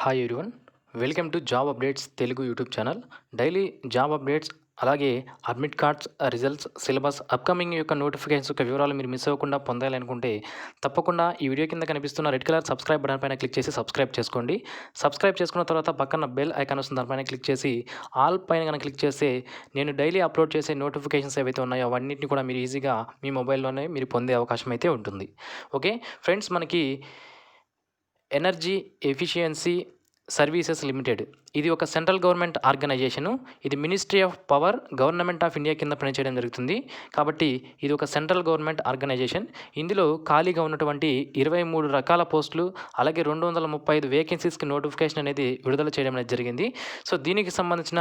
Hi everyone, welcome to job updates Telugu YouTube channel. Daily job updates, అలాగే admit cards, results, syllabus, upcoming యొక్క notifications యొక్క వివరాలు మీరు miss అవ్వకుండా పొందాలనుకుంటే తప్పకుండా ఈ వీడియో కింద కనిపిస్తున్న రెడ్ కలర్ సబ్స్క్రైబ్ బటన్ పైన క్లిక్ చేసి సబ్స్క్రైబ్ చేసుకోండి. సబ్స్క్రైబ్ చేసుకున్న తర్వాత పక్కన బెల్ ఐకాన్ వస్తుంది, దానిపైన క్లిక్ చేసి ఆల్ పైన కనుక క్లిక్ చేస్తే నేను డైలీ అప్లోడ్ చేసే నోటిఫికేషన్స్ ఏవైతే ఉన్నాయో అవన్నింటినీ కూడా మీరు ఈజీగా మీ మొబైల్లోనే మీరు పొందే అవకాశం అయితే ఉంటుంది. ఓకే ఫ్రెండ్స్, మనకి ఎనర్జీ ఎఫిషియన్సీ సర్వీసెస్ లిమిటెడ్ ఇది ఒక సెంట్రల్ గవర్నమెంట్ ఆర్గనైజేషను. ఇది ministry of power, government of India కింద పనిచేయడం జరుగుతుంది. కాబట్టి ఇది ఒక సెంట్రల్ గవర్నమెంట్ ఆర్గనైజేషన్. ఇందులో ఖాళీగా ఉన్నటువంటి 23 రకాల పోస్టులు, అలాగే 235 వేకెన్సీస్కి నోటిఫికేషన్ అనేది విడుదల చేయడం అనేది జరిగింది. సో దీనికి సంబంధించిన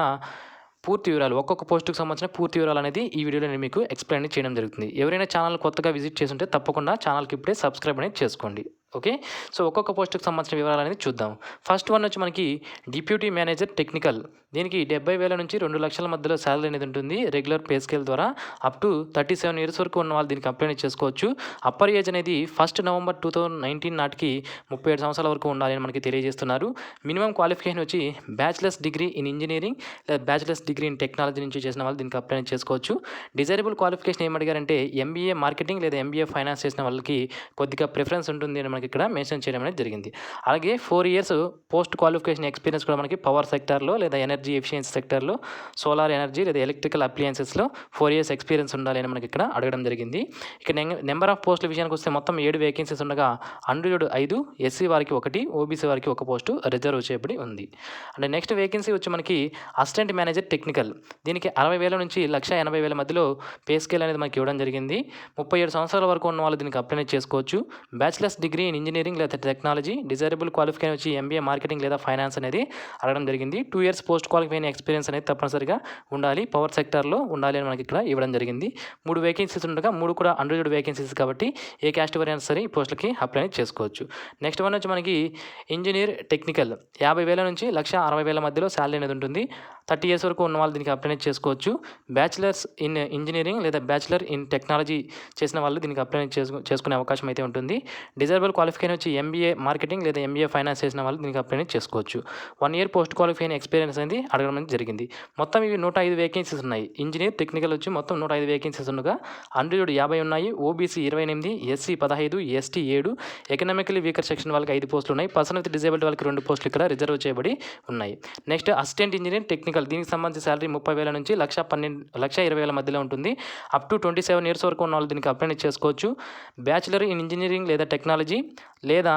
పూర్తి వివరాలు, ఒక్కొక్క పోస్టుకు సంబంధించిన పూర్తి వివరాలు అనేది ఈ వీడియోలో నేను మీకు ఎక్స్ప్లెయిన్ చేయడం జరుగుతుంది. ఎవరైనా ఛానల్ కొత్తగా విజిట్ చేస్తుంటే తప్పకుండా ఛానల్కి ఇప్పుడే సబ్స్క్రైబ్ అనేది చేసుకోండి. ఓకే, సో ఒక్కొక్క పోస్టుకు సంబంధించిన వివరాలు అనేది చూద్దాం. ఫస్ట్ వన్ వచ్చి మనకి డిప్యూటీ మేనేజర్ టెక్నికల్. దీనికి 70,000 నుంచి 2 లక్షల మధ్యలో శాలరీ అనేది ఉంటుంది. రెగ్యులర్ పే స్కేల్ ద్వారా అప్ టు 37 ఇయర్స్ వరకు ఉన్న వాళ్ళు దీనికి అప్లై చేసుకోవచ్చు. అప్పర్ ఏజ్ అనేది 1 నవంబర్ 2019 నాటికి 37 సంవత్సరాల వరకు ఉండాలని మనకి తెలియజేస్తున్నారు. మినిమం క్వాలిఫికేషన్ వచ్చి బ్యాచిలర్స్ డిగ్రీ ఇన్ ఇంజనీరింగ్ లేదా బ్యాచిలర్స్ డిగ్రీ ఇన్ టెక్నాలజీ నుంచి చేసిన వాళ్ళు దీనికి అప్లై చేసుకోవచ్చు. డిజైరబుల్ క్వాలిఫికేషన్ ఏమడిగారంటే ఎంబీఏ మార్కెటింగ్ లేదా ఎంబీఏ ఫైనాన్స్ చేసిన వాళ్ళకి కొద్దిగా ప్రిఫరెన్స్ ఉంటుంది అని మనకి ఇక్కడ మెన్షన్ చేయడం అనేది జరిగింది. అలాగే 4 ఇయర్స్ పోస్ట్ క్వాలిఫికేషన్ ఎక్స్పీరియన్స్ కూడా మనకి పవర్ సెక్టార్లో లేదా ఎనర్జీ ఎఫిషియన్సీ సెక్టార్లో, సోలార్ ఎనర్జీ లేదా ఎలక్ట్రికల్ అప్లయన్సెస్లో 4 ఇయర్స్ ఎక్స్పీరియన్స్ ఉండాలి అని మనకి ఇక్కడ అడగడం జరిగింది. ఇక నెంబర్ ఆఫ్ పోస్టుల విషయానికి వస్తే మొత్తం 7 వేకెన్సీస్ ఉండగా అన్రిజర్వ్డ్ 5, ఎస్సీ వారికి 1, ఓబీసీ వారికి 1 పోస్టు రిజర్వ్ చేయబడి ఉంది. అండ్ నెక్స్ట్ వేకెన్సీ వచ్చి మనకి అసిస్టెంట్ మేనేజర్ టెక్నికల్. దీనికి 60,000 నుంచి 1,80,000 మధ్యలో పే స్కేల్ అనేది మనకి ఇవ్వడం జరిగింది. 37 సంవత్సరాల వరకు ఉన్న వాళ్ళు దీనికి అప్లై చేసుకోవచ్చు. బ్యాచిలర్స్ డిగ్రీ ఇన్ ఇంజనీరింగ్ లేదా టెక్నాలజీ, డిజైరబుల్ క్వాలిఫికేషన్ వచ్చి ఎంబీఏ మార్కెటింగ్ లేదా ఫైనాన్స్ అనేది అడగడం జరిగింది. 2 ఇయర్స్ పోస్ట్ క్వాలిఫైన్ ఎక్స్పీరియన్స్ అనేది తప్పనిసరిగా ఉండాలి, పవర్ సెక్టార్లో ఉండాలి అని మనకి ఇక్కడ ఇవ్వడం జరిగింది. 3 వేకెన్సీస్ ఉండగా 3 కూడా అన్రిజర్వ్డ్ వేకెన్సీస్ కాబట్టి ఏ క్యాస్ట్ వారైనా సరే ఈ పోస్టులకి అప్లై చేసుకోవచ్చు. నెక్స్ట్ వన్ వచ్చి మనకి ఇంజనీర్ టెక్నికల్. 50,000 నుంచి 1,60,000 మధ్యలో శాలరీ అనేది ఉంటుంది. 30 ఇయర్స్ వరకు ఉన్న వాళ్ళు దీనికి అప్లై చేసుకోవచ్చు. బ్యాచిలర్స్ ఇన్ ఇంజనీరింగ్ లేదా బ్యాచిలర్ ఇన్ టెక్నాలజీ చేసిన వాళ్ళు దీనికి అప్లై చేసుకునే అవకాశం అయితే ఉంటుంది. డిజైరబుల్ క్వాలిఫికేషన్ వచ్చి ఎంబీఏ మార్కెటింగ్ లేదా ఎంబీఏ ఫైనాన్స్ చేసిన వాళ్ళు దీనికి అప్లై చేసుకోవచ్చు. 1 ఇయర్ పోస్ట్ క్వాలిఫైన్ ఎక్స్పీరియన్స్ అనేది అడగడం అనేది జరిగింది. మొత్తం ఇవి 105 వేకెన్సీస్ ఉన్నాయి. ఇంజనీర్ టెక్నికల్ వచ్చి మొత్తం 105 వేకెన్సీస్ ఉండగా అన్రిజర్వ్డ్ 50 ఉన్నాయి, OBC 28, SC 15, ST 7, economically weaker section వాళ్ళకి 5 పోస్టులు ఉన్నాయి. పర్సన్ విత్ డిజేబిలిటీ వాళ్ళకి 2 పోస్టులు ఇక్కడ రిజర్వ్ చేయబడి ఉన్నాయి. Next assistant engineer technical. దీనికి సంబంధించి శాలరీ 30,000 నుంచి 1,20,000 మధ్యలో ఉంటుంది. అప్ టు 27 ఇయర్స్ వరకు ఉన్న వాళ్ళు దీనికి అప్లై చేసుకోవచ్చు. బ్యాచిలర్ ఇన్ ఇంజనీరింగ్ లేదా టెక్నాలజీ లేదా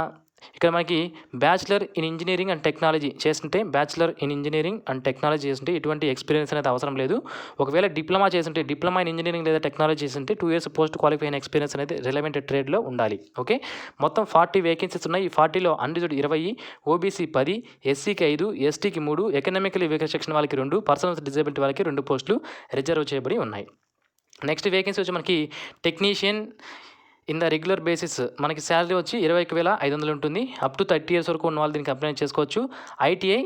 ఇక్కడ మనకి bachelor in engineering and technology చేస్తుంటే, bachelor in engineering and technology చేస్తుంటే ఇటువంటి ఎక్స్పీరియన్స్ అనేది అవసరం లేదు. ఒకవేళ డిప్లొమా చేస్తుంటే, డిప్లొమా ఇన్ ఇంజనీరింగ్ లేదా టెక్నాలజీ చేస్తుంటే 2 ఇయర్స్ పోస్ట్ క్వాలిఫైన్ ఎక్స్పీరియన్స్ అనేది రిలవెంట్ ట్రేడ్లో ఉండాలి. ఓకే, మొత్తం 40 వేకెన్సీస్ ఉన్నాయి. ఈ 40లో అన్రిజర్వ్డ్ 20, ఓబీసీ 10, ఎస్సీకి 5, ఎస్టీకి 3, ఎకనామికలీ వీకర్ సెక్షన్ వాళ్ళకి 2, పర్సన్ విత్ డిజేబిలిటీ వాళ్ళకి 2 పోస్టులు రిజర్వ్ చేయబడి ఉన్నాయి. నెక్స్ట్ వేకెన్సీ వచ్చి మనకి technician in the regular basis. మనకి శాలరీ వచ్చి 21,500 ఉంటుంది. అప్ టు 30 ఇయర్స్ వరకు ఉన్న వాళ్ళు దీనికి అప్లై చేసుకోవచ్చు. ఐటీఐ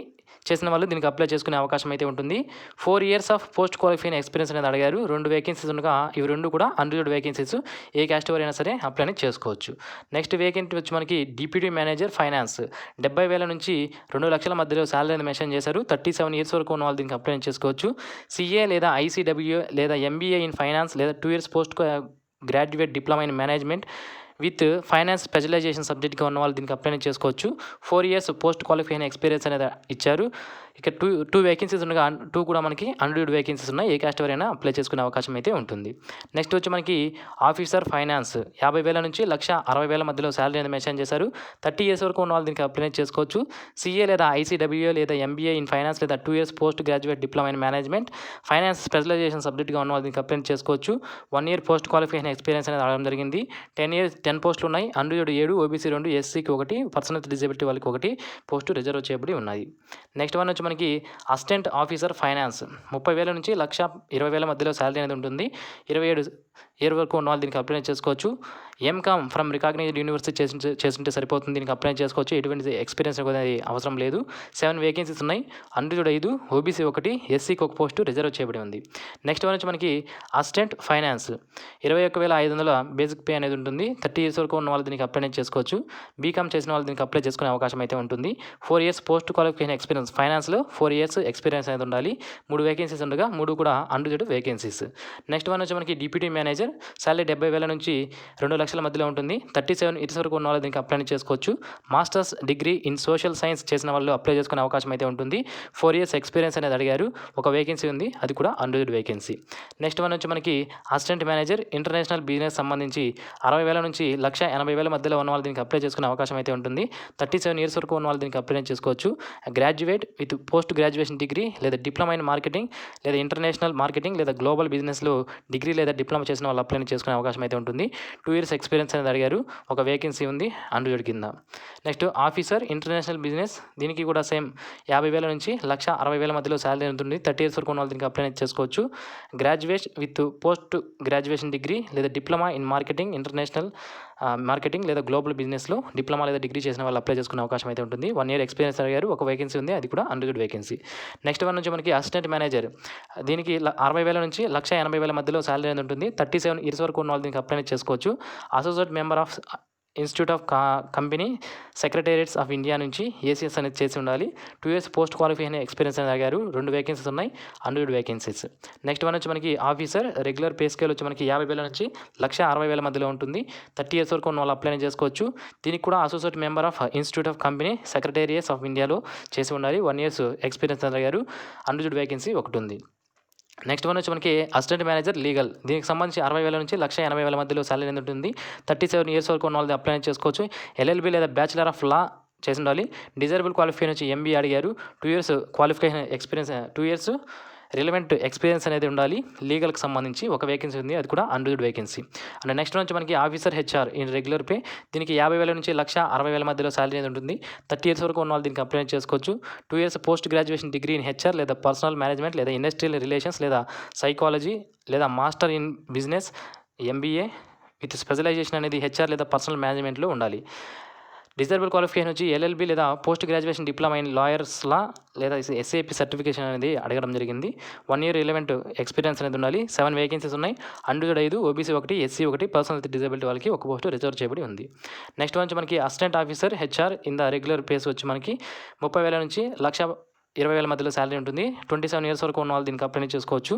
చేసిన వాళ్ళు దీనికి అప్లై చేసుకునే అవకాశం అయితే ఉంటుంది. 4 years of post qualified experience అనేది అడిగారు. 2 వేకెన్సీస్ ఉండగా ఇవి 2 కూడా అన్రిజర్వ్డ్ వేకెన్సీస్. ఏ క్యాస్ట్ వారైనా సరే అప్లై అనేది చేసుకోవచ్చు. నెక్స్ట్ వేకెన్సీ వచ్చి మనకి డిప్యూటీ మేనేజర్ ఫైనాన్స్. 70,000 నుంచి 2 లక్షల మధ్యలో శాలరీ అనేది మెన్షన్ చేశారు. 37 ఇయర్స్ వరకు ఉన్న వాళ్ళు దీనికి అప్లై చేసుకోవచ్చు. సిఏ లేదా ఐసీడబ్ల్యూ లేదా ఎంబీఏ ఇన్ ఫైనాన్స్ లేదా 2 years post graduate diploma in management with finance specialisation సబ్జెక్ట్గా ఉన్న వాళ్ళు దీనికి అప్లై చేసుకోవచ్చు. 4 ఇయర్స్ పోస్ట్ క్వాలిఫైన్ ఎక్స్పీరియన్స్ అనేది ఇచ్చారు. ఇక 2 వేకెన్సీస్ ఉండగా 2 కూడా మనకి అన్రిజర్వ్డ్ వేకెన్సీస్ ఉన్నాయి. ఏ క్యాస్ట్ వారైనా అప్లై చేసుకునే అవకాశం అయితే ఉంటుంది. నెక్స్ట్ వచ్చి మనకి ఆఫీసర్ ఫైనాన్స్. 50,000 నుంచి 1,60,000 మధ్యలో శాలరీ అనేది మెన్షన్ చేశారు. 30 ఇయర్స్ వరకు ఉన్న వాళ్ళు దీనికి అప్లై చేసుకోవచ్చు. సిఏ లేదా ఐసీడబ్ల్యూఏ లేదా ఎంబీఏ ఇన్ ఫైనాన్స్ లేదా 2 years post graduate diploma in management finance specialisation సబ్జెక్ట్గా ఉన్న వాళ్ళు దీనికి అప్లై చేసుకోవచ్చు. 1 ఇయర్ పోస్ట్ క్వాలిఫికేషన్ ఎక్స్పీరియన్స్ అనేది అడగడం జరిగింది. 10 పోస్టులు ఉన్నాయి. Unreserved 7, OBC 2, ఎస్సీకి 1, person with disability వాళ్ళకి 1 పోస్టు రిజర్వ్ చేయబడి ఉన్నాయి. నెక్స్ట్ వన్ వచ్చి మనకి అసిస్టెంట్ ఆఫీసర్ ఫైనాన్స్. 30,000 నుంచి 1,20,000 మధ్యలో శాలరీ అనేది ఉంటుంది. ఇయర్ వరకు ఉన్న వాళ్ళు దీనికి అప్లై చేసుకోవచ్చు. ఎంకామ్ ఫ్రమ్ రికగ్నైజ్డ్ యూనివర్సిటీ చేస్తుంటే సరిపోతుంది, దీనికి అప్లై చేసుకోవచ్చు. ఎటువంటి ఎక్స్పీరియన్స్ అనేది అవసరం లేదు. 7 వేకెన్సీస్ ఉన్నాయి. అన్రిజర్వ్డ్ 5, ఓబీసీ 1, ఎస్సీకి 1 పోస్టు రిజర్వ్ చేయబడి ఉంది. నెక్స్ట్ వన్ వచ్చి మనకి అసిస్టెంట్ ఫైనాన్స్ 21,500 బేసిక్ పే అనేది ఉంటుంది. 30 ఇయర్స్ వరకు ఉన్న వాళ్ళు దీనికి అప్లై చేసుకోవచ్చు. బీకామ్ చేసిన వాళ్ళు దీనికి అప్లై చేసుకునే అవకాశం అయితే ఉంటుంది. 4 ఇయర్స్ పోస్ట్ క్వాలిఫికేషన్ ఎక్స్పీరియన్స్, ఫైనాన్స్లో 4 ఇయర్స్ ఎక్స్పీరియన్స్ అనేది ఉండాలి. 3 వేకెన్సీస్ ఉండగా 3 కూడా అన్రిజర్వ్డ్ వేకెన్సీస్. నెక్స్ట్ వన్ వచ్చి మనకి డిప్యూటీ మేనేజర్, శాలరీ 70,000 నుంచి 2 లక్షల మధ్యలో ఉంటుంది. 37 ఇయర్స్ వరకు ఉన్న వాళ్ళు దీనికి అప్లై చేసుకోవచ్చు. Masters degree in social science చేసిన వాళ్ళు అప్లై చేసుకునే అవకాశం అయితే ఉంటుంది. 4 ఇయర్స్ ఎక్స్పీరియన్స్ అనేది అడిగారు. ఒక వేకెన్సీ ఉంది, అది కూడా అన్రిజర్వ్డ్ వేకెన్సీ. నెక్స్ట్ వన్ వచ్చి మనకి అసిస్టెంట్ మేనేజర్, ఇంటర్నేషనల్ బిజినెస్ సంబంధించి 60,000 నుంచి 1,80,000 మధ్యలో ఉన్న వాళ్ళు దీనికి అప్లై చేసుకునే అవకాశం అయితే ఉంటుంది. 37 ఇయర్స్ వరకు ఉన్న వాళ్ళు దీనికి అప్లై చేసుకోవచ్చు. Graduate with post graduation degree లేదా డిప్లొమా ఇన్ మార్కెటింగ్ లేదా ఇంటర్నేషనల్ మార్కెటింగ్ లేదా గ్లోబల్ బిజినెస్లో డిగ్రీ లేదా డిప్లొమా చేసిన వాళ్ళు అప్లై చేసుకునే అవకాశం అయితే ఉంటుంది. 2 ఇయర్స్ ఎక్స్పీరియన్స్ అనేది అడిగారు. ఒక వేకెన్సీ ఉంది అన్రిజర్వ్డ్ కింద. నెక్స్ట్ ఆఫీసర్ ఇంటర్నేషనల్ బిజినెస్, దీనికి కూడా సేమ్ 50,000 నుంచి 1,60,000 మధ్యలో శాలరీ ఉంటుంది. 30 ఇయర్స్ వరకు ఉన్న వాళ్ళు దీనికి అప్లై చేసుకోవచ్చు. Graduate with post graduation degree లేదా diploma in marketing, international marketing లేదా గ్లోబల్ బిజినెస్లో డిప్లొమా లేదా డిగ్రీ చేసిన వాళ్ళు అప్లై చేసుకునే అవకాశం అయితే ఉంటుంది. 1 ఇయర్ ఎక్స్పీరియన్స్ అడిగారు. ఒక వేకెన్సీ ఉంది, అది కూడా అన్రిజర్వ్డ్ వేకెన్సీ. నెక్స్ట్ వన్ నుంచి మనకి అసిస్టెంట్ మేనేజర్, దీనికి 60,000 నుంచి 1,80,000 మధ్యలో శాలరీ అనేది ఉంటుంది. 37 ఇయర్స్ వరకు ఉన్న వాళ్ళు దీనికి అప్లై చేసుకోవచ్చు. Associate member of institute of company secretariats of India నుంచి ఏసీఎస్ అనేది చేసి ఉండాలి. 2 ఇయర్స్ పోస్ట్ క్వాలిఫికేషన్ ఎక్స్పీరియన్స్ అనేది అడిగారు. 2 వేకెన్సీస్ ఉన్నాయి, అన్రిజర్వ్డ్ వేకెన్సీస్. నెక్స్ట్ వన్ వచ్చి మనకి ఆఫీసర్, రెగ్యులర్ పే స్కేల్ వచ్చి మనకి 50,000 నుంచి 1,60,000 మధ్యలో ఉంటుంది. 30 ఇయర్స్ వరకు ఉన్న వాళ్ళు అప్లై చేసుకోవచ్చు. దీనికి కూడా associate member of institute of company secretariats of ఇండియాలో చేసి ఉండాలి. 1 ఇయర్స్ ఎక్స్పీరియన్స్ అనేది అడిగారు. అన్రిజర్వ్డ్ వేకెన్సీ ఒకటి ఉంది. నెక్స్ట్ వన్ వచ్చి మనకి అసిస్టెంట్ మేనేజర్ లీగల్, దీనికి సంబంధించి 60,000 నుంచి 1,80,000 మధ్యలో శాలరీ అనేది ఉంటుంది. 37 ఇయర్స్ వరకు ఉన్న వాళ్ళు అప్లై చేసుకోవచ్చు. ఎల్ఎల్బి లేదా బ్యాచిలర్ ఆఫ్ లా చేసి ఉండాలి. డిజైరబుల్ క్వాలిఫికేషన్ వచ్చి ఎంబీఏ అడిగారు. 2 years qualification experience, 2 years relevant experience అనేది ఉండాలి. లీగల్కి సంబంధించి ఒక వేకెన్సీ ఉంది, అది కూడా అన్రిజర్వ్డ్ వేకెన్సీ. అండ్ నెక్స్ట్ నుంచి మనకి officer HR in regular pay, దీనికి 50,000 నుంచి 1,60,000 మధ్యలో శాలరీ అనేది ఉంటుంది. 30 ఇయర్స్ వరకు ఉన్న వాళ్ళు దీనికి అప్లై చేసుకోవచ్చు. 2 years post graduation degree in HR లేదా పర్సనల్ మేనేజ్మెంట్ లేదా ఇండస్ట్రియల్ రిలేషన్స్ లేదా సైకాలజీ లేదా master in business MBA with specialisation అనేది హెచ్ఆర్ లేదా పర్సనల్ మేనేజ్మెంట్లో ఉండాలి. డిజైరబుల్ క్వాలిఫికేషన్ వచ్చి ఎల్ఎల్బి లేదా post graduation diploma in lawyers law లేదా ఎస్ఏపి సర్టిఫికేషన్ అనేది అడగడం జరిగింది. 1 ఇయర్ రిలవెంట్ ఎక్స్పీరియన్స్ అనేది ఉండాలి. 7 వేకెన్సీస్ ఉన్నాయి. Unreserved 5, OBC 1, SC 1, personal disability వాళ్ళకి 1 పోస్టు రిజర్వ్ చేయబడి ఉంది. నెక్స్ట్ వచ్చి మనకి assistant officer HR in the regular pace వచ్చి మనకి 30,000 నుంచి 1,20,000 మధ్యలో శాలరీ ఉంటుంది. 27 ఇయర్స్ వరకు ఉన్న వాళ్ళు దీనికి అప్లై చేసుకోవచ్చు.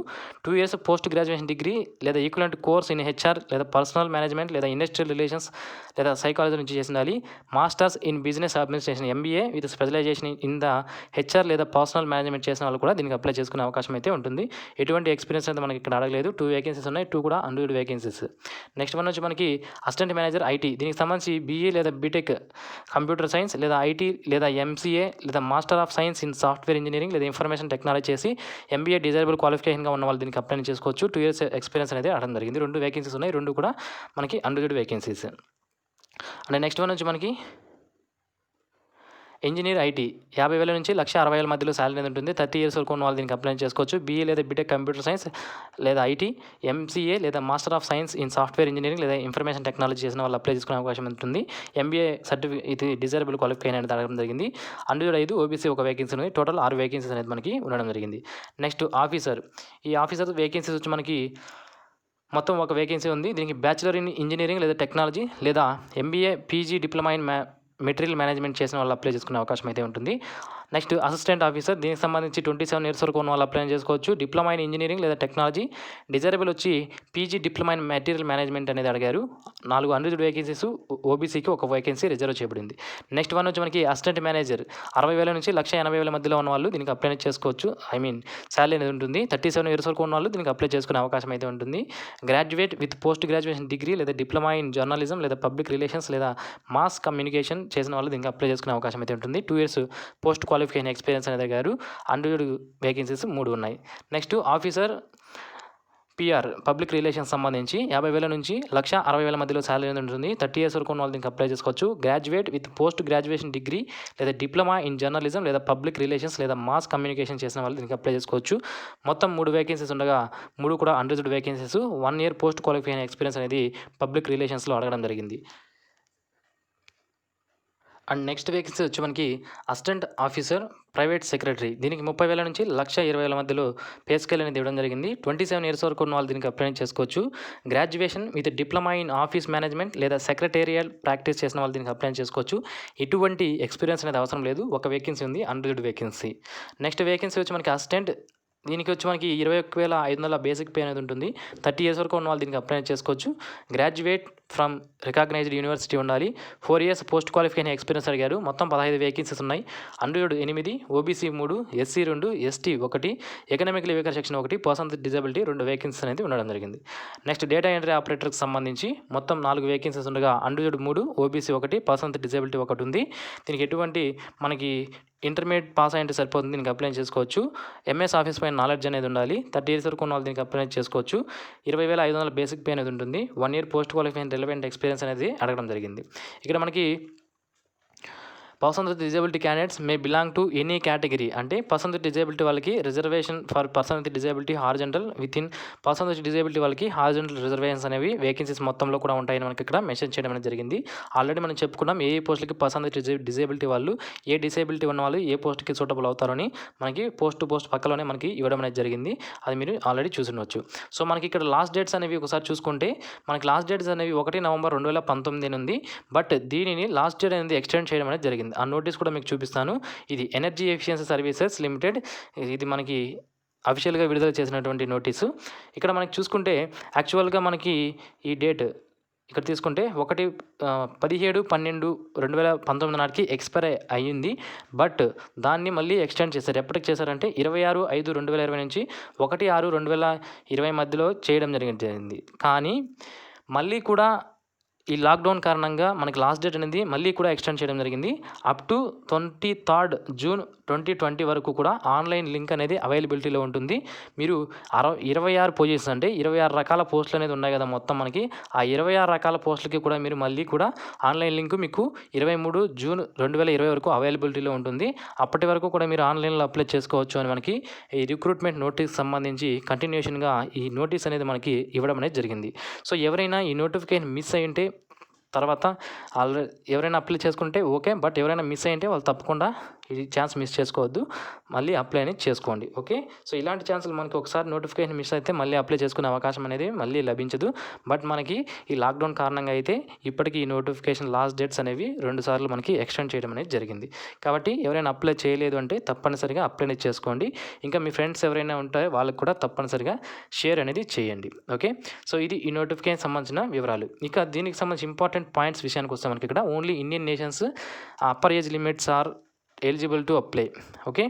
2 ఇయర్స్ పోస్ట్ గ్రాడ్యుయేషన్ డిగ్రీ లేదా ఈక్వలెంట్ కోర్స్ ఇన్ హెచ్ఆర్ లేదా పర్సనల్ మేనేజ్మెంట్ లేదా ఇండస్ట్రియల్ రిలేషన్స్ లేదా సైకాలజీ నుంచి చేసి ఉండాలి. Masters in business administration MBA with specialisation in the HR లేదా పర్సనల్ మేనేజ్మెంట్ చేసిన వాళ్ళు కూడా దీనికి అప్లై చేసుకునే అవకాశం అయితే ఉంటుంది. ఎటువంటి ఎక్స్పీరియన్స్ అయితే మనకి ఇక్కడ అడగలేదు. 2 వేకెన్సీస్ ఉన్నాయి, 2 కూడా అన్రిజర్వ్డ్ వేకెన్సీస్. నెక్స్ట్ వన్ వచ్చి మనకి అసిస్టెంట్ మేనేజర్ ఐటీ, దీనికి సంబంధించి బీఏ లేదా బీటెక్ కంప్యూటర్ సైన్స్ లేదా ఐటీ లేదా ఎంసీఏ లేదా master of science in software engineering లేదా ఇన్ఫర్మేషన్ టెక్నాలజీ చేసి ఎంబీఏ డిజైరబుల్ క్వాలిఫికేషన్గా ఉన్న వాళ్ళు దీనికి అప్లై చేసుకోవచ్చు. 2 ఇయర్స్ ఎక్స్పీరియన్స్ అనేది అడగడం జరిగింది. 2 వేకెన్సీస్ ఉన్నాయి, 2 కూడా మనకి unreserved vacancies. And next one వచ్చి మనకి ఇంజనీర్ ఐటీ 50,000 నుంచి 1,60,000 మధ్యలో శాలరీ అనేది ఉంటుంది. 30 ఇయర్స్ వరకు ఉన్న వాళ్ళు దీనికి అప్లై చేసుకోవచ్చు. బీఏ లేదా బీటెక్ కంప్యూటర్ సైన్స్ లేదా ఐటీ, ఎంసీఏ లేదా master of science in software engineering లేదా ఇన్ఫర్మేషన్ టెక్నాలజీ చేసిన వాళ్ళు అప్లై చేసుకునే అవకాశం ఉంటుంది. ఎంబీఏ సర్టిఫికేట్ ఇది డిజైరబుల్ క్వాలిఫికేషన్ అనేది అడగడం జరిగింది. అన్రిజర్వ్డ్ 5, ఓబీసీ 1 వేకెన్సీ ఉంది. టోటల్ 6 వేకెన్సీస్ అనేది మనకి ఉండడం జరిగింది. నెక్స్ట్ ఆఫీసర్, ఈ ఆఫీసర్ వేకెన్సీస్ వచ్చి మనకి మొత్తం 1 వేకెన్సీ ఉంది. దీనికి బ్యాచిలర్ ఇన్ ఇంజనీరింగ్ లేదా టెక్నాలజీ లేదా MBA PG diploma in material management చేసిన వాళ్ళు అప్లై చేసుకునే అవకాశం అయితే ఉంటుంది. నెక్స్ట్ అసిస్టెంట్ ఆఫీసర్, దీనికి సంబంధించి 27 ఇయర్స్ వరకు ఉన్న వాళ్ళు అప్లై చేసుకోవచ్చు. డిప్లొమా ఇన్ ఇంజనీరింగ్ లేదా టెక్నాలజీ, డిజైరబుల్ వచ్చి PG diploma in material management అనేది అడిగారు. 4 అన్రిజర్వ్డ్ వేకెన్సీస్, ఓబీసీకి 1 వేకెన్సీ రిజర్వ్ చేయబడింది. నెక్స్ట్ వన్ వచ్చి మనకి అసిస్టెంట్ మేనేజర్ 60,000 నుంచి 1,80,000 మధ్యలో ఉన్న వాళ్ళు దీనికి అప్లై చేసుకోవచ్చు. శాలరీ అనేది ఉంటుంది. 37 ఇయర్స్ వరకు ఉన్న వాళ్ళు దీనికి అప్లై చేసుకునే అవకాశం అయితే ఉంటుంది. Graduate with post graduation degree లేదా డిప్లొమా ఇన్ జర్నలిజం లేదా పబ్లిక్ రిలేషన్స్ లేదా మాస్ కమ్యూనికేషన్ చేసిన వాళ్ళు దీనికి అప్లై చేసుకునే అవకాశం అయితే ఉంటుంది. 2 ఇయర్స్ పోస్ట్ క్వాలిఫికేషన్ ఎక్స్పీరియన్స్ అనేది అడిగారు. అన్రిజర్వ్డ్ వేకెన్సీస్ 3 ఉన్నాయి. Next officer PR public relations సంబంధించి 50,000 నుంచి 1,60,000 మధ్యలో శాలరీ అనేది ఉంటుంది. 30 ఇయర్స్ వరకు ఉన్న వాళ్ళు దీనికి అప్లై చేసుకోవచ్చు. Graduate with post graduation degree లేదా డిప్లొమా ఇన్ జర్నలిజం లేదా పబ్లిక్ రిలేషన్స్ లేదా మాస్ కమ్యూనికేషన్ చేసిన వాళ్ళు దీనికి అప్లై చేసుకోవచ్చు. మొత్తం 3 వేకెన్సీస్ ఉండగా 3 కూడా unreserved vacancies. 1 year post qualifying experience అనేది పబ్లిక్ రిలేషన్స్లో అడగడం జరిగింది. అండ్ నెక్స్ట్ వేకెన్సీ వచ్చి మనకి అసిస్టెంట్ ఆఫీసర్ ప్రైవేట్ సెక్రటరీ. దీనికి 30,000 నుంచి 1,20,000 మధ్యలో పే స్కేల్ అనేది ఇవ్వడం జరిగింది. 27 ఇయర్స్ వరకు ఉన్న వాళ్ళు దీనికి అప్లై చేసుకోవచ్చు. Graduation with diploma in office management లేదా సెక్రటేరియల్ ప్రాక్టీస్ చేసిన వాళ్ళు దీనికి అప్లై చేసుకోవచ్చు. ఎటువంటి ఎక్స్పీరియన్స్ అనేది అవసరం లేదు. ఒక వేకెన్సీ ఉంది, అన్రిజర్వ్డ్ వేకెన్సీ. నెక్స్ట్ వేకెన్సీ వచ్చి మనకి అసిస్టెంట్. దీనికి వచ్చి మనకి 21,500 బేసిక్ పే అనేది ఉంటుంది. 30 ఇయర్స్ వరకు ఉన్న వాళ్ళు దీనికి అప్లై చేసుకోవచ్చు. గ్రాడ్యుయేట్ ఫ్రమ్ రికగ్నైజ్డ్ యూనివర్సిటీ ఉండాలి. 4 ఇయర్స్ పోస్ట్ క్వాలిఫికేషన్ ఎక్స్పీరియన్స్ అడిగారు. మొత్తం 15 వేకెన్సీస్ ఉన్నాయి. Unreserved 8, OBC 3, SC 2, ST 1, economically weaker section 1, person with disability 2 vacancies అనేది ఉండడం జరిగింది. నెక్స్ట్ డేటా ఎంట్రీ ఆపరేటర్కి సంబంధించి మొత్తం 4 వేకెన్సీస్ ఉండగా unreserved 3, OBC 1, person with disability 1 ఉంది. దీనికి ఎటువంటి మనకి ఇంటర్మీడియట్ పాస్ అయ్యింటే సరిపోతుంది. దీనికి అప్లై చేసుకోవచ్చు. ఎంఎస్ ఆఫీస్ పైన నాలెడ్జ్ అనేది ఉండాలి. 30 ఇయర్స్ వరకు ఉన్న వాళ్ళు దీనికి అప్లై చేసుకోవచ్చు. 20,500 బేసిక్ పే అనేది ఉంటుంది. 1 year post qualifying relevant experience అనేది అడగడం జరిగింది. ఇక్కడ మనకి person with disability candidates may belong to any category. అంటే పర్సన్ విత్ డిజేబిలిటీ వాళ్ళకి reservation for person with disability horizontal with in person with disability వాళ్ళకి హారిజంటల్ రిజర్వేషన్స్ అనేవి వేకెన్సీస్ మొత్తంలో కూడా ఉంటాయని మనకి ఇక్కడ మెన్షన్ చేయడం అనేది జరిగింది. ఆల్రెడీ మనం చెప్పుకున్నాం ఏ పోస్టులకి పర్సన్ విత్ డిజేబిలిటీ వాళ్ళు, ఏ డిసేబిలిటీ ఉన్న వాళ్ళు ఏ పోస్ట్కి సూటబుల్ అవుతారని మనకి పోస్ట్ టు పోస్ట్ పక్కలోనే మనకి ఇవ్వడం అనేది జరిగింది. అది మీరు ఆల్రెడీ చూసుండొచ్చు. సో మనకి ఇక్కడ లాస్ట్ డేట్స్ అనేవి ఒకసారి చూసుకుంటే మనకి లాస్ట్ డేట్స్ అనేవి 1 నవంబర్ 2019 ఉంది. బట్ దీనిని లాస్ట్ డేట్ అనేది ఎక్స్టెండ్ చేయడం అనేది జరిగింది. ఆ నోటీస్ కూడా మీకు చూపిస్తాను. ఇది ఎనర్జీ ఎఫిషియన్సీ సర్వీసెస్ లిమిటెడ్. ఇది మనకి అఫీషియల్గా విడుదల చేసినటువంటి నోటీసు. ఇక్కడ మనకి చూసుకుంటే యాక్చువల్గా మనకి ఈ డేట్ ఇక్కడ తీసుకుంటే 17/12/2019 నాటికి ఎక్స్పైర్ అయ్యింది. బట్ దాన్ని మళ్ళీ ఎక్స్టెండ్ చేశారు. ఎప్పటికి చేశారంటే 26/5/2020 నుంచి 1/6/2020 మధ్యలో చేయడం జరిగింది. కానీ మళ్ళీ కూడా ఈ లాక్డౌన్ కారణంగా మనకి లాస్ట్ డేట్ అనేది మళ్ళీ కూడా ఎక్స్టెండ్ చేయడం జరిగింది. అప్ టు 23rd June 2020 వరకు కూడా ఆన్లైన్ లింక్ అనేది అవైలబిలిటీలో ఉంటుంది. మీరు 26 పొజిషన్స్ అంటే 26 రకాల పోస్టులు అనేది ఉన్నాయి కదా మొత్తం మనకి. ఆ 26 రకాల పోస్టులకి కూడా మీరు మళ్ళీ కూడా ఆన్లైన్ లింక్ మీకు 23 June 2020 వరకు అవైలబిలిటీలో ఉంటుంది. అప్పటి వరకు కూడా మీరు ఆన్లైన్లో అప్లై చేసుకోవచ్చు అని మనకి ఈ రిక్రూట్మెంట్ నోటీస్ సంబంధించి కంటిన్యూషన్గా ఈ నోటీస్ అనేది మనకి ఇవ్వడం అనేది జరిగింది. సో ఎవరైనా ఈ నోటిఫికేషన్ మిస్ అయ్యి ఉంటే తర్వాత ఆల్రెడీ ఎవరైనా అప్లై చేసుకుంటే ఓకే. బట్ ఎవరైనా మిస్ అయ్యింటే వాళ్ళు తప్పకుండా ఈ ఛాన్స్ మిస్ చేసుకోవద్దు. మళ్ళీ అప్లై అనేది చేసుకోండి. ఓకే. సో ఇలాంటి ఛాన్సులు మనకి ఒకసారి నోటిఫికేషన్ మిస్ అయితే మళ్ళీ అప్లై చేసుకునే అవకాశం అనేది మళ్ళీ లభించదు. బట్ మనకి ఈ లాక్డౌన్ కారణంగా అయితే ఇప్పటికీ ఈ నోటిఫికేషన్ లాస్ట్ డేట్స్ అనేవి 2 సార్లు మనకి ఎక్స్టెండ్ చేయడం అనేది జరిగింది. కాబట్టి ఎవరైనా అప్లై చేయలేదు అంటే తప్పనిసరిగా అప్లై అనేది చేసుకోండి. ఇంకా మీ ఫ్రెండ్స్ ఎవరైనా ఉంటే వాళ్ళకి కూడా తప్పనిసరిగా షేర్ అనేది చేయండి. ఓకే. సో ఇది ఈ నోటిఫికేషన్ సంబంధించిన వివరాలు. ఇక దీనికి సంబంధించి ఇంపార్టెంట్ పాయింట్స్ విషయానికి వస్తే మనకి ఇక్కడ only Indian nations upper age limits are eligible to apply. Okay.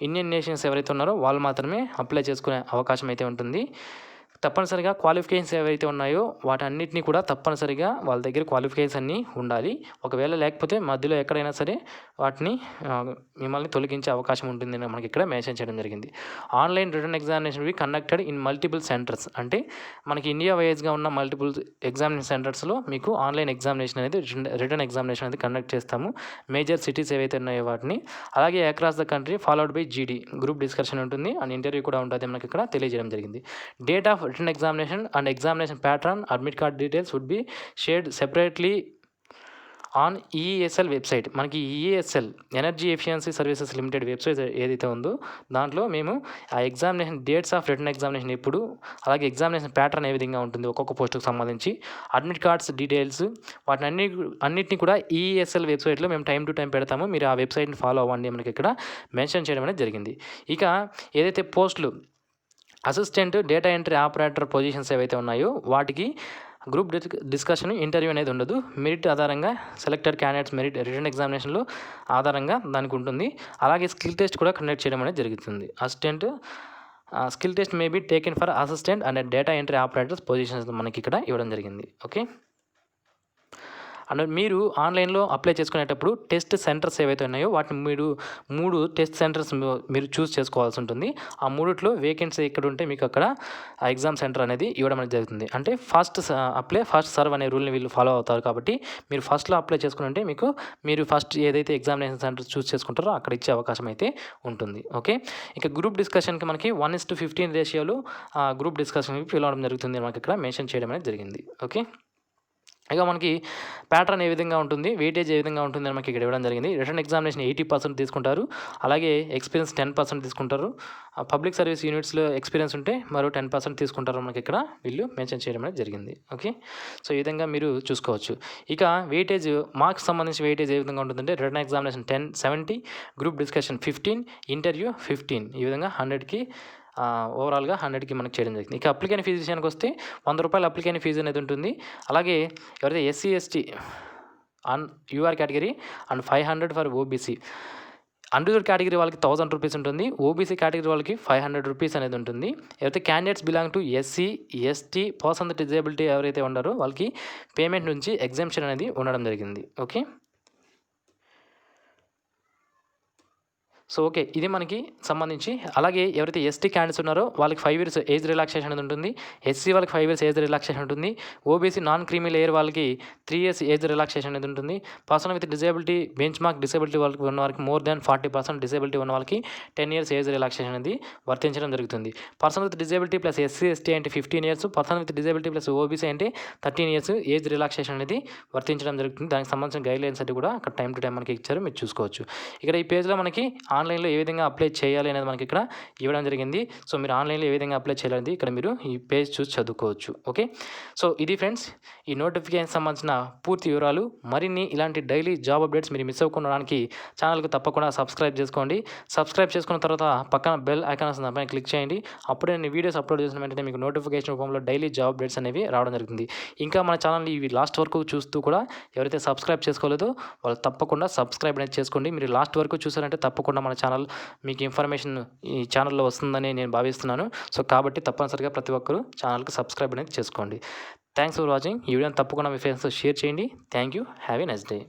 Indian nations ఎవరైతే ఉన్నారో వాళ్ళు మాత్రమే అప్లై చేసుకునే అవకాశం అయితే ఉంటుంది. తప్పనిసరిగా క్వాలిఫికేషన్స్ ఏవైతే ఉన్నాయో వాటన్నిటిని కూడా తప్పనిసరిగా వాళ్ళ దగ్గర క్వాలిఫికేషన్స్ అన్నీ ఉండాలి. ఒకవేళ లేకపోతే మధ్యలో ఎక్కడైనా సరే వాటిని మిమ్మల్ని తొలగించే అవకాశం ఉంటుందని మనకి ఇక్కడ మెన్షన్ చేయడం జరిగింది. Online written examination we conducted in multiple centres. అంటే మనకి ఇండియా వైజ్గా ఉన్న మల్టిపుల్ ఎగ్జామినేషన్ సెంటర్స్లో మీకు ఆన్లైన్ ఎగ్జామినేషన్ అనేది రిటర్న్ ఎగ్జామినేషన్ అనేది కండక్ట్ చేస్తాము. మేజర్ సిటీస్ ఏవైతే ఉన్నాయో వాటిని. అలాగే across the country followed by GD group discussion ఉంటుంది అండ్ ఇంటర్వ్యూ కూడా ఉంటుంది మనకి ఇక్కడ తెలియజేయడం జరిగింది. Date of written examination and examination pattern admit card details would be shared separately on ESL website. మనకి ESL energy efficiency services limited website ఏదైతే ఉందో దాంట్లో మేము ఆ examination dates of return examination ఎప్పుడు, అలాగే ఎగ్జామినేషన్ ప్యాటర్న్ ఏ విధంగా ఉంటుంది ఒక్కొక్క పోస్టుకు సంబంధించి, అడ్మిట్ కార్డ్స్ డీటెయిల్స్ వాటిని అన్నిటిని కూడా ఈఎస్ఎల్ వెబ్సైట్లో మేము టైం టు టైం పెడతాము. మీరు ఆ వెబ్సైట్ని ఫాలో అవ్వండి మనకి ఇక్కడ మెన్షన్ చేయడం అనేది జరిగింది. ఇక ఏదైతే పోస్టులు assistant data entry operator positions ఏవైతే ఉన్నాయో వాటికి గ్రూప్ డిస్కషన్ ఇంటర్వ్యూ అనేది ఉండదు. మెరిట్ ఆధారంగా సెలెక్టెడ్ క్యాండిడేట్స్ మెరిట్ రిటర్న్ ఎగ్జామినేషన్లో ఆధారంగా దానికి ఉంటుంది. అలాగే స్కిల్ టెస్ట్ కూడా కండక్ట్ చేయడం అనేది జరుగుతుంది. Assistant skill test may be taken for assistant and data entry operators positions మనకి ఇక్కడ ఇవ్వడం జరిగింది. ఓకే. అండ్ మీరు ఆన్లైన్లో అప్లై చేసుకునేటప్పుడు టెస్ట్ సెంటర్స్ ఏవైతే ఉన్నాయో వాటిని మీరు 3 టెస్ట్ సెంటర్స్ మీరు చూస్ చేసుకోవాల్సి ఉంటుంది. ఆ మూడిట్లో వేకెన్సీ ఎక్కడ ఉంటే మీకు అక్కడ ఆ ఎగ్జామ్ సెంటర్ అనేది ఇవ్వడం అనేది జరుగుతుంది. అంటే ఫస్ట్ అప్లై ఫస్ట్ సర్వ్ అనే రూల్ని వీళ్ళు ఫాలో అవుతారు. కాబట్టి మీరు ఫస్ట్లో అప్లై చేసుకుంటే మీరు ఫస్ట్ ఏదైతే ఎగ్జామినేషన్ సెంటర్ చూస్ చేసుకుంటారో అక్కడ ఇచ్చే అవకాశం అయితే ఉంటుంది. ఓకే, ఇక గ్రూప్ డిస్కషన్కి మనకి 1:15 రేషియోలో గ్రూప్ డిస్కషన్కి పిలవడం జరుగుతుంది. మనకి ఇక్కడ మెన్షన్ చేయడం అనేది జరిగింది. ఓకే, ఇక మనకి ప్యాటర్న్ ఏ విధంగా ఉంటుంది, వెయిటేజ్ ఏ విధంగా ఉంటుందని మనకి ఇక్కడ ఇవ్వడం జరిగింది. రిటర్న్ ఎగ్జామినేషన్ 80% తీసుకుంటారు. అలాగే ఎక్స్పీరియన్స్ 10% తీసుకుంటారు. పబ్లిక్ సర్వీస్ యూనిట్స్లో ఎక్స్పీరియన్స్ ఉంటే మరో 10% తీసుకుంటారు. మనకి ఇక్కడ వీళ్ళు మెన్షన్ చేయడం అనేది జరిగింది. ఓకే, సో ఈ విధంగా మీరు చూసుకోవచ్చు. ఇక వెయిటేజ్ మార్క్స్ సంబంధించి వెయిటేజ్ ఏ విధంగా ఉంటుందంటే written examination 70, group discussion 15, interview 15, ఈ విధంగా 100కి ఓవరాల్గా 100కి మనకి చేయడం జరిగింది. ఇక అప్లికేషన్ ఫీజు విషయానికి వస్తే ₹100 అప్లికేషన్ ఫీజు అనేది ఉంటుంది. అలాగే ఎవరైతే SC ST UR category and 500 for OBC, unreserved category వాళ్ళకి ₹1000 ఉంటుంది. ఓబీసీ కేటగిరీ వాళ్ళకి ₹500 అనేది ఉంటుంది. ఎవరైతే candidates belong to SC ST person with disability ఎవరైతే ఉన్నారో వాళ్ళకి పేమెంట్ నుంచి ఎగ్జామ్షన్ అనేది ఉండడం జరిగింది. ఓకే, సో ఓకే, ఇది మనకి సంబంధించి. అలాగే ఎవరైతే ఎస్టీ క్యాండిడేట్స్ ఉన్నారో వాళ్ళకి 5 ఇయర్స్ ఏజ్ రిలాక్సేషన్ అనేది ఉంటుంది. ఎస్సీ వాళ్ళకి 5 ఇయర్స్ ఏజ్ రిలాక్సేషన్ ఉంటుంది. ఓబీసీ నాన్ క్రీమీ లేయర్ వాళ్ళకి 3 ఇయర్స్ ఏజ్ రిలాక్సేషన్ అనేది ఉంటుంది. Person with disability bench mark disability వాళ్ళకి ఉన్న వారికి మోర్ దాన్ 40% డిసేబిలిటీ ఉన్న వాళ్ళకి 10 ఇయర్స్ ఏజ్ రిలాక్సేషన్ అనేది వర్తించడం జరుగుతుంది. Person with disability plus SC ST అంటే 15 years, person with disability plus OBC అంటే 13 ఇయర్స్ ఏజ్ రిలాక్సేషన్ అనేది వర్తించడం జరుగుతుంది. దానికి సంబంధించిన గైడ్లైన్స్ అది కూడా అక్కడ టైం టు టైం మనకి ఇచ్చారు, మీరు చూసుకోవచ్చు. ఇక్కడ ఈ పేజ్లో మనకి ఆన్లైన్లో ఏ విధంగా అప్లై చేయాలి అనేది మనకి ఇక్కడ ఇవ్వడం జరిగింది. సో మీరు ఆన్లైన్లో ఏ విధంగా అప్లై చేయాలనేది ఇక్కడ మీరు ఈ పేజ్ చూసి చదువుకోవచ్చు. ఓకే, సో ఇది ఫ్రెండ్స్ ఈ నోటిఫికేషన్ సంబంధించిన పూర్తి వివరాలు. మరిన్ని ఇలాంటి డైలీ జాబ్ అప్డేట్స్ మీరు మిస్ అవ్వడానికి ఛానల్కి తప్పకుండా సబ్స్క్రైబ్ చేసుకోండి. సబ్స్క్రైబ్ చేసుకున్న తర్వాత పక్కన బెల్ ఐకాన్ వస్తుంది, దానిపైన క్లిక్ చేయండి. అప్పుడే నేను వీడియోస్ అప్లోడ్ చేసిన వెంటనే మీకు నోటిఫికేషన్ రూపంలో డైలీ జాబ్ అప్డేట్స్ అనేవి రావడం జరుగుతుంది. ఇంకా మన ఛానల్ని ఇవి లాస్ట్ వరకు చూస్తూ కూడా ఎవరైతే సబ్స్క్రైబ్ చేసుకోలేదో వాళ్ళు తప్పకుండా సబ్స్క్రైబ్ అనేది చేసుకోండి. మీరు లాస్ట్ వరకు చూసారంటే తప్పకుండా మన ఛానల్ మీకు ఇన్ఫర్మేషన్ ఈ ఛానల్లో వస్తుందని నేను భావిస్తున్నాను. సో కాబట్టి తప్పనిసరిగా ప్రతి ఒక్కరూ ఛానల్కి సబ్స్క్రైబ్ అనేది చేసుకోండి. Thanks for watching. ఈ వీడియోని తప్పకుండా మీ ఫ్రెండ్స్తో షేర్ చేయండి. Thank you. Have a nice day.